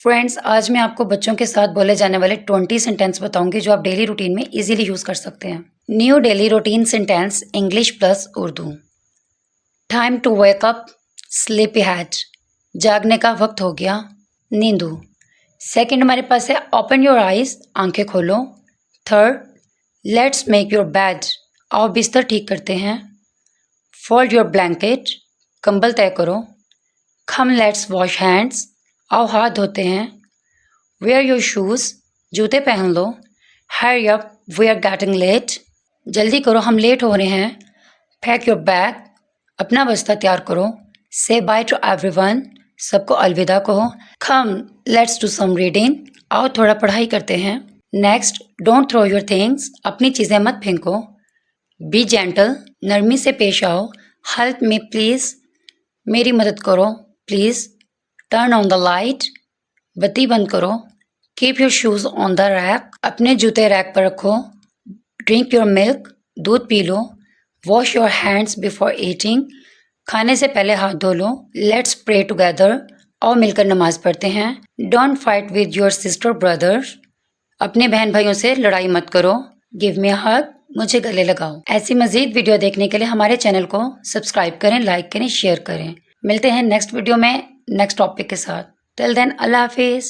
Friends, आज मैं आपको बच्चों के साथ बोले जाने वाले 20 सेंटेंस बताऊंगी जो आप डेली रूटीन में इजीली यूज कर सकते हैं। New daily routine sentence English plus Urdu. Time to wake up, sleepy head, जागने का वक्त हो गया, नींदू। सेकंड हमारे पास है ओपन योर आइज, आंखें खोलो। Third, let's make your bed, आओ बिस्तर ठीक करते हैं। फोल्ड योर ब्लैंकेट, कंबल तय करो। कम लेट्स वॉश हैंड्स, आओ हाथ धोते हैं। वेयर योर शूज़, जूते पहन लो। Hurry up, we are getting late, जल्दी करो हम लेट हो रहे हैं। पैक योर बैग, अपना बस्ता तैयार करो। से बाय टू एवरीवन, सबको अलविदा कहो। Come let's do some reading, आओ थोड़ा पढ़ाई करते हैं। Next, don't throw your things, अपनी चीज़ें मत फेंको। बी जेंटल, नरमी से पेश आओ। हेल्प मी प्लीज़, मेरी मदद करो please. Turn on the light, बत्ती बंद करो। Keep your shoes on the rack, अपने जूते रैक पर रखो। ड्रिंक योर मिल्क, दूध P low. Wash your hands before eating, खाने से पहले हाथ धो लो। लेट्स प्रे टुगेदर, आओ मिलकर नमाज पढ़ते हैं। Don't fight with your sister brother, अपने बहन भाइयों से लड़ाई मत करो। गिव मी अ हग, मुझे गले लगाओ। ऐसी मजीद वीडियो देखने के लिए हमारे चैनल को सब्सक्राइब करें, लाइक करें, शेयर करें। मिलते हैं नेक्स्ट वीडियो में नेक्स्ट टॉपिक के साथ। टिल देन, अल्लाह हाफिज़।